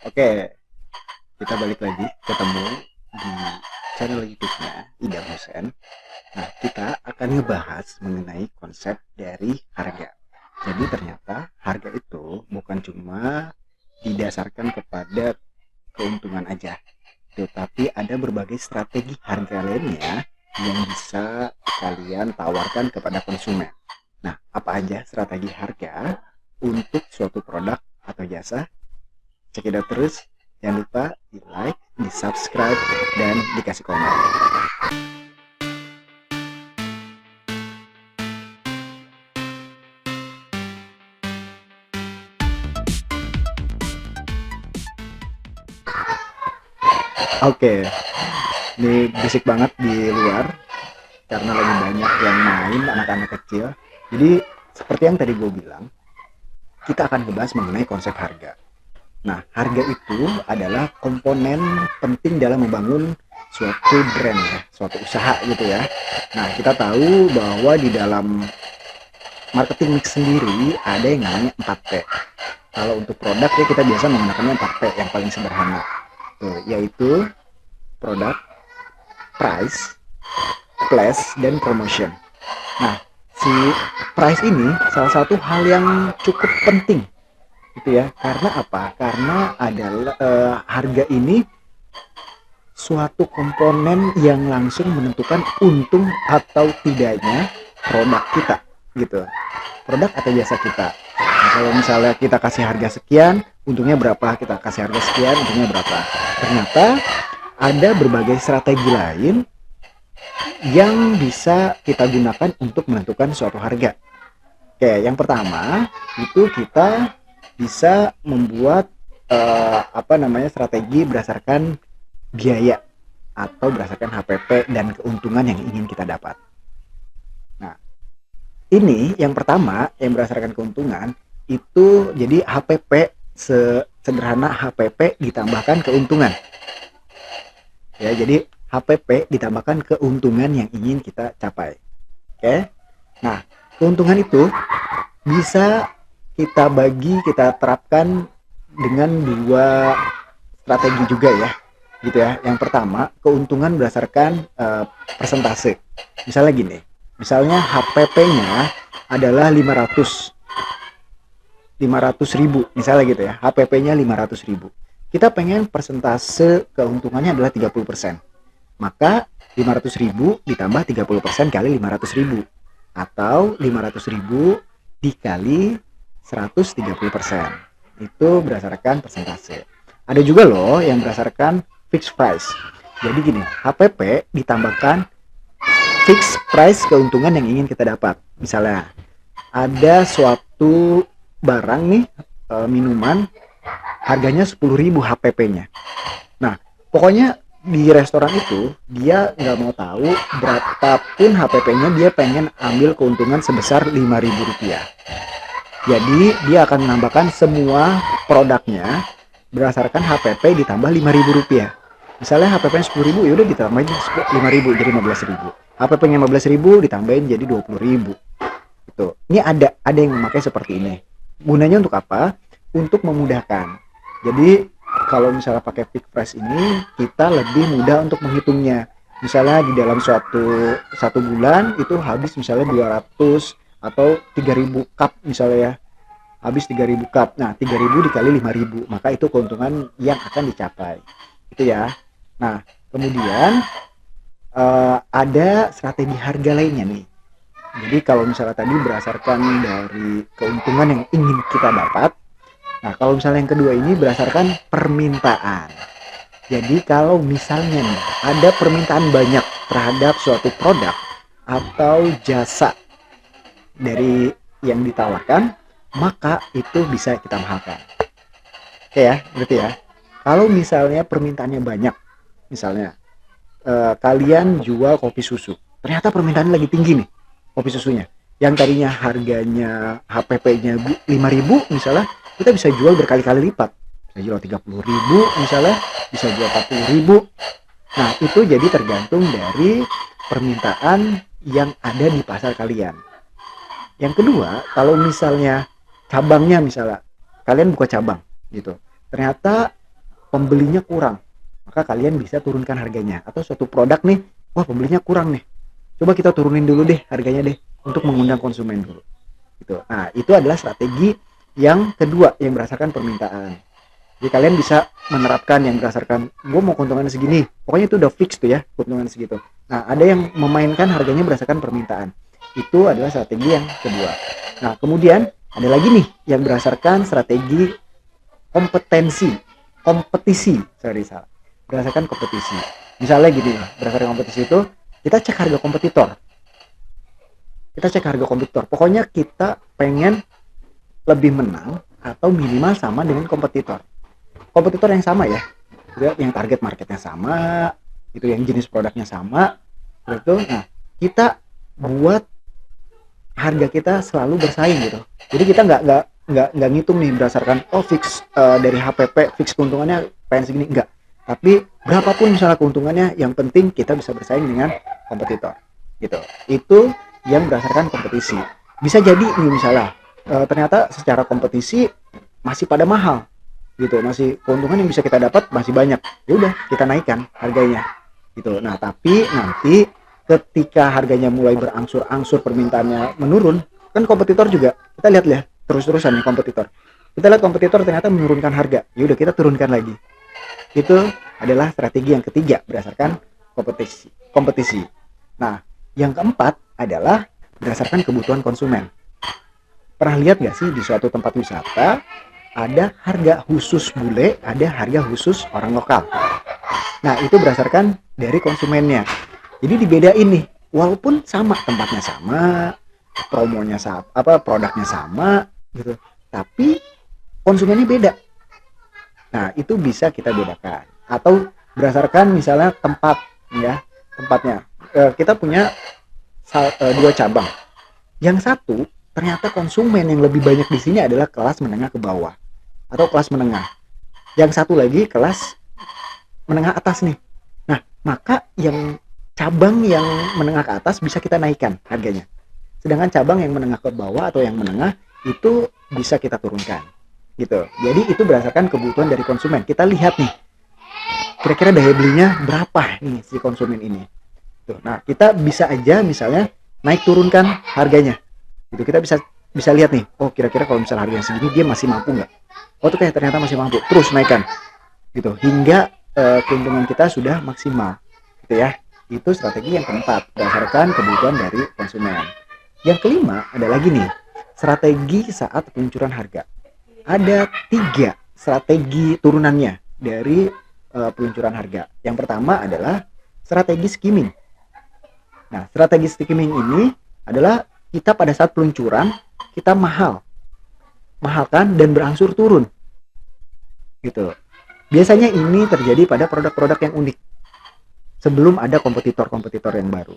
Oke, kita balik lagi ketemu di channel YouTube-nya Ida Husen. Nah, kita akan ngebahas mengenai konsep dari harga. Jadi ternyata harga itu bukan cuma didasarkan kepada keuntungan aja, tetapi ada berbagai strategi harga lainnya yang bisa kalian tawarkan kepada konsumen. Nah, apa aja strategi harga untuk suatu produk atau jasa? Check it out terus. Jangan lupa di like, di subscribe, dan dikasih komen. Oke, ini berisik banget di luar karena lagi banyak yang main anak-anak kecil. Jadi seperti yang tadi gue bilang, kita akan ngebahas mengenai konsep harga. Nah, harga itu adalah komponen penting dalam membangun suatu brand ya, suatu usaha gitu ya. Nah, kita tahu bahwa di dalam marketing mix sendiri ada yang namanya 4P. Kalau untuk produk ya kita biasa menggunakannya 4P yang paling sederhana. Tuh, yaitu produk, price, place, dan promotion. Nah, si price ini salah satu hal yang cukup penting gitu ya. Karena apa? Karena adalah harga ini suatu komponen yang langsung menentukan untung atau tidaknya produk kita gitu. Produk atau jasa kita. Nah, kalau misalnya kita kasih harga sekian, untungnya berapa? Kita kasih harga sekian, untungnya berapa? Ternyata ada berbagai strategi lain yang bisa kita gunakan untuk menentukan suatu harga. Oke, yang pertama itu kita bisa membuat strategi berdasarkan biaya atau berdasarkan HPP dan keuntungan yang ingin kita dapat. Nah, ini yang pertama yang berdasarkan keuntungan itu jadi HPP sederhana HPP ditambahkan keuntungan. Ya, jadi HPP ditambahkan keuntungan yang ingin kita capai. Oke. Nah, keuntungan itu bisa kita terapkan dengan dua strategi juga ya. Gitu ya. Yang pertama, keuntungan berdasarkan persentase. Misalnya gini. Misalnya HPP-nya adalah 500 ribu misalnya gitu ya, HPP-nya 500 ribu, kita pengen persentase keuntungannya adalah 30%, maka 500 ribu ditambah 30% kali 500 ribu atau 500 ribu dikali 130%, itu berdasarkan persentase. Ada juga loh yang berdasarkan fixed price, jadi gini, HPP ditambahkan fixed price keuntungan yang ingin kita dapat. Misalnya ada suatu barang nih, minuman, harganya 10.000 HPP-nya. Nah, pokoknya di restoran itu dia nggak mau tahu berapapun HPP-nya, dia pengen ambil keuntungan sebesar 5.000 rupiah. Jadi dia akan menambahkan semua produknya berdasarkan HPP ditambah 5.000 rupiah. Misalnya HPP-nya 10.000, ya udah ditambahin 5.000 jadi 15.000. HPP-nya 15.000 ditambahin jadi 20.000. Gitu. Ini ada yang memakai seperti ini. Gunanya untuk apa? Untuk memudahkan. Jadi kalau misalnya pakai fixed price ini, kita lebih mudah untuk menghitungnya. Misalnya di dalam satu bulan itu habis misalnya 200 atau 3.000 cup misalnya ya. Habis 3.000 cup. Nah, 3.000 dikali 5.000, maka itu keuntungan yang akan dicapai. Itu ya. Nah, kemudian ada strategi harga lainnya nih. Jadi kalau misalnya tadi berdasarkan dari keuntungan yang ingin kita dapat, nah kalau misalnya yang kedua ini berdasarkan permintaan. Jadi kalau misalnya nih ada permintaan banyak terhadap suatu produk atau jasa dari yang ditawarkan, maka itu bisa kita mahalkan. Oke ya, berarti ya. Kalau misalnya permintaannya banyak, misalnya kalian jual kopi susu, ternyata permintaannya lagi tinggi nih kopi susunya, yang tadinya harganya HPP-nya 5.000 misalnya, kita bisa jual berkali-kali lipat, bisa jual 30.000 misalnya, bisa jual 40.000. Nah, itu jadi tergantung dari permintaan yang ada di pasar kalian. Yang kedua, kalau misalnya cabangnya, misalnya kalian buka cabang gitu, ternyata pembelinya kurang, maka kalian bisa turunkan harganya. Atau suatu produk nih, wah pembelinya kurang nih, coba kita turunin dulu deh harganya deh, untuk mengundang konsumen dulu gitu. Nah itu adalah strategi yang kedua yang berdasarkan permintaan. Jadi kalian bisa menerapkan yang berdasarkan gue mau keuntungannya segini, pokoknya itu udah fix tuh ya keuntungannya segitu. Nah ada yang memainkan harganya berdasarkan permintaan, itu adalah strategi yang kedua. Nah kemudian ada lagi nih yang berdasarkan strategi kompetisi, salah, berdasarkan kompetisi. Misalnya gini, berdasarkan kompetisi itu kita cek harga kompetitor, pokoknya kita pengen lebih menang atau minimal sama dengan kompetitor yang sama ya, yang target marketnya sama, itu yang jenis produknya sama, gitu. Nah kita buat harga kita selalu bersaing gitu. Jadi kita nggak ngitung nih berdasarkan fix dari HPP fix keuntungannya pengen segini, enggak. Tapi berapapun misalnya keuntungannya, yang penting kita bisa bersaing dengan kompetitor gitu. Itu yang berdasarkan kompetisi. Bisa jadi nih misalnya ternyata secara kompetisi masih pada mahal gitu, masih keuntungan yang bisa kita dapat masih banyak, ya udah kita naikkan harganya gitu. Nah tapi nanti ketika harganya mulai berangsur-angsur, permintaannya menurun, kan kompetitor juga kita lihat ya, terus-terusan nih kompetitor, kita lihat kompetitor ternyata menurunkan harga, ya udah kita turunkan lagi. Itu adalah strategi yang ketiga berdasarkan kompetisi. Nah yang keempat adalah berdasarkan kebutuhan konsumen. Pernah lihat nggak sih di suatu tempat wisata ada harga khusus bule, ada harga khusus orang lokal. Nah itu berdasarkan dari konsumennya. Jadi dibedain nih, walaupun sama, tempatnya sama, promonya sama, produknya sama gitu, tapi konsumennya beda. Nah itu bisa kita bedakan. Atau berdasarkan misalnya tempatnya. Kita punya 2 cabang. Yang satu ternyata konsumen yang lebih banyak di sini adalah kelas menengah ke bawah atau kelas menengah. Yang satu lagi kelas menengah atas nih. Nah, maka yang cabang yang menengah ke atas bisa kita naikkan harganya. Sedangkan cabang yang menengah ke bawah atau yang menengah itu bisa kita turunkan. Gitu. Jadi itu berdasarkan kebutuhan dari konsumen. Kita lihat nih, kira-kira daya belinya berapa nih si konsumen ini. Tuh. Nah, kita bisa aja misalnya naik turunkan harganya. Gitu. Kita bisa lihat nih, oh kira-kira kalau misalnya harganya segini dia masih mampu nggak? Oh tuh kayak ternyata masih mampu, terus naikkan gitu hingga keuntungan kita sudah maksimal gitu ya. Itu strategi yang keempat berdasarkan kebutuhan dari konsumen. Yang kelima ada lagi nih, strategi saat peluncuran harga. Ada 3 strategi turunannya dari peluncuran harga. Yang pertama adalah strategi skimming. Nah strategi skimming ini adalah kita pada saat peluncuran kita mahalkan dan berangsur turun gitu. Biasanya ini terjadi pada produk-produk yang unik sebelum ada kompetitor yang baru.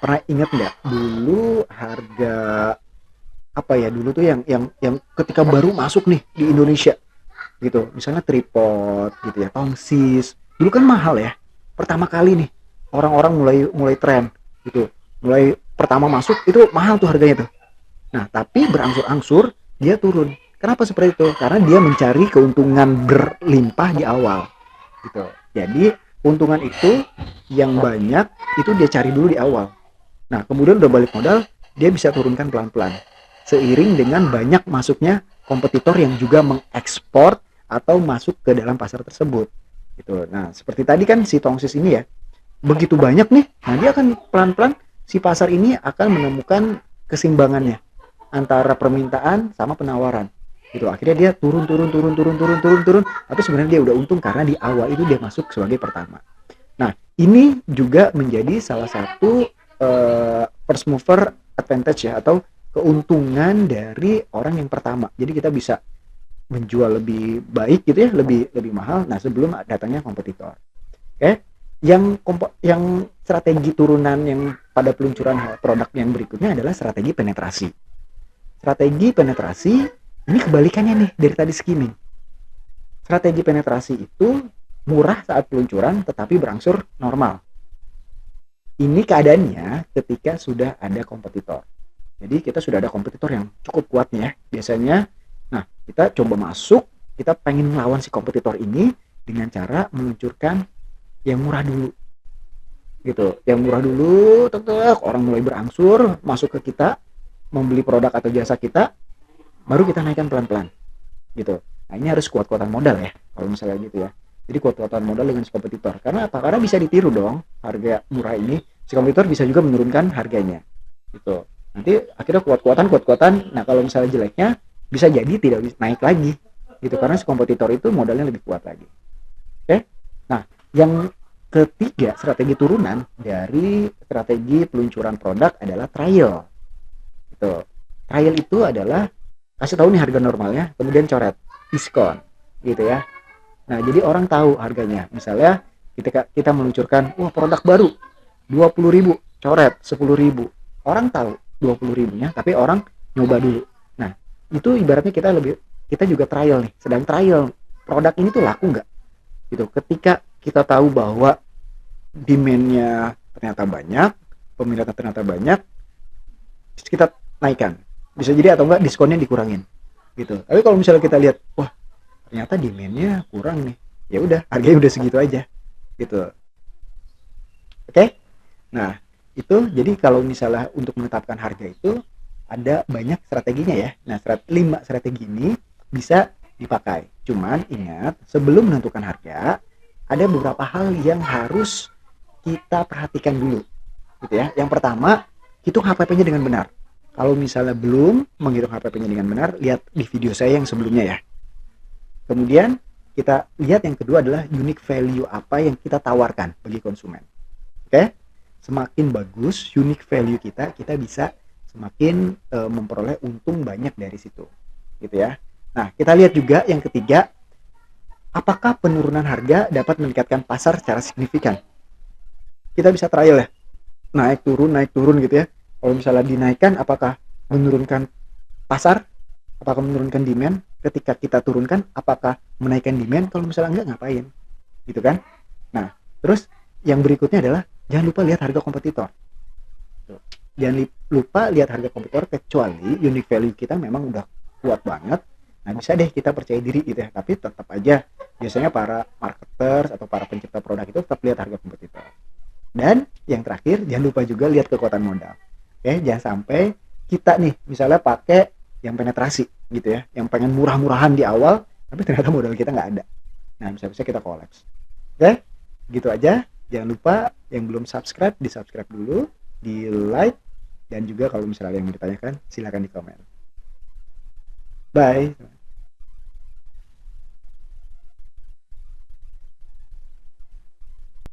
Pernah ingat nggak dulu harga dulu tuh yang ketika baru masuk nih di Indonesia gitu, misalnya tripod gitu ya, tongsis, dulu kan mahal ya, pertama kali nih orang-orang mulai tren gitu, mulai pertama masuk itu mahal tuh harganya tuh. Nah, tapi berangsur-angsur dia turun. Kenapa seperti itu? Karena dia mencari keuntungan berlimpah di awal. Gitu. Jadi, keuntungan itu yang banyak itu dia cari dulu di awal. Nah, kemudian udah balik modal, dia bisa turunkan pelan-pelan. Seiring dengan banyak masuknya kompetitor yang juga mengekspor atau masuk ke dalam pasar tersebut. Gitu. Nah, seperti tadi kan si tongsis ini ya, begitu banyak nih, nah dia akan pelan-pelan si pasar ini akan menemukan keseimbangannya antara permintaan sama penawaran gitu. Akhirnya dia turun, tapi sebenarnya dia udah untung karena di awal itu dia masuk sebagai pertama. Nah ini juga menjadi salah satu first mover advantage ya, atau keuntungan dari orang yang pertama. Jadi kita bisa menjual lebih baik gitu ya, lebih mahal, nah sebelum datangnya kompetitor. Oke, yang strategi turunan yang pada peluncuran produk yang berikutnya adalah strategi penetrasi. Strategi penetrasi ini kebalikannya nih dari tadi skimming. Strategi penetrasi itu murah saat peluncuran tetapi berangsur normal. Ini keadaannya ketika sudah ada kompetitor. Jadi kita sudah ada kompetitor yang cukup kuat nih ya. Biasanya, nah kita coba masuk, kita pengen melawan si kompetitor ini, dengan cara meluncurkan yang murah dulu gitu. Yang murah dulu, tetap orang mulai berangsur masuk ke kita, membeli produk atau jasa kita, baru kita naikkan pelan-pelan gitu. Nah ini harus kuat-kuatan modal ya kalau misalnya gitu ya. Jadi kuat-kuatan modal dengan si kompetitor. Karena apa? Karena bisa ditiru dong harga murah ini. Si kompetitor bisa juga menurunkan harganya gitu. Nanti akhirnya kuat-kuatan. Nah kalau misalnya jeleknya bisa jadi tidak naik lagi gitu karena si kompetitor itu modalnya lebih kuat lagi. Oke? Nah yang ketiga strategi turunan dari strategi peluncuran produk adalah trial. Gitu. Trial itu adalah kasih tahu nih harga normalnya, kemudian coret diskon gitu ya. Nah, jadi orang tahu harganya. Misalnya ketika kita meluncurkan, wah produk baru 20.000, coret 10.000. Orang tahu 20.000-nya, tapi orang nyoba dulu. Nah, itu ibaratnya kita juga trial nih, sedang trial produk ini tuh laku nggak? Gitu. Ketika kita tahu bahwa demand-nya ternyata banyak, peminatnya ternyata banyak, kita naikkan. Bisa jadi atau enggak diskonnya dikurangin. Gitu. Tapi kalau misalnya kita lihat, wah ternyata demand-nya kurang nih, ya udah harganya udah segitu aja gitu. Oke. Nah itu jadi kalau misalnya untuk menetapkan harga itu ada banyak strateginya ya. Nah 5 strategi ini bisa dipakai, cuman ingat sebelum menentukan harga ada beberapa hal yang harus kita perhatikan dulu gitu ya. Yang pertama, hitung HPP-nya dengan benar. Kalau misalnya belum menghitung HPP-nya dengan benar, lihat di video saya yang sebelumnya ya. Kemudian kita lihat yang kedua adalah unique value apa yang kita tawarkan bagi konsumen. Oke? Semakin bagus unique value kita bisa semakin memperoleh untung banyak dari situ. Gitu ya. Nah, kita lihat juga yang ketiga, apakah penurunan harga dapat meningkatkan pasar secara signifikan? Kita bisa trial ya. Naik turun gitu ya. Kalau misalnya dinaikkan, apakah menurunkan pasar? Apakah menurunkan demand? Ketika kita turunkan, apakah menaikkan demand? Kalau misalnya enggak, ngapain? Gitu kan? Nah, terus yang berikutnya adalah jangan lupa lihat harga kompetitor. Jangan lupa lihat harga kompetitor kecuali unique value kita memang udah kuat banget. Nah, bisa deh kita percaya diri gitu ya. Tapi tetap aja biasanya para marketers atau para pencipta produk itu tetap lihat harga kompetitor. Dan yang terakhir, jangan lupa juga lihat kekuatan modal. Oke, jangan sampai kita nih misalnya pakai yang penetrasi gitu ya, yang pengen murah-murahan di awal, tapi ternyata modal kita nggak ada. Nah, bisa-bisa kita kolaps. Oke, gitu aja. Jangan lupa yang belum subscribe, di subscribe dulu, di like, dan juga kalau misalnya ada yang mau ditanyakan, silakan di komen. Bye.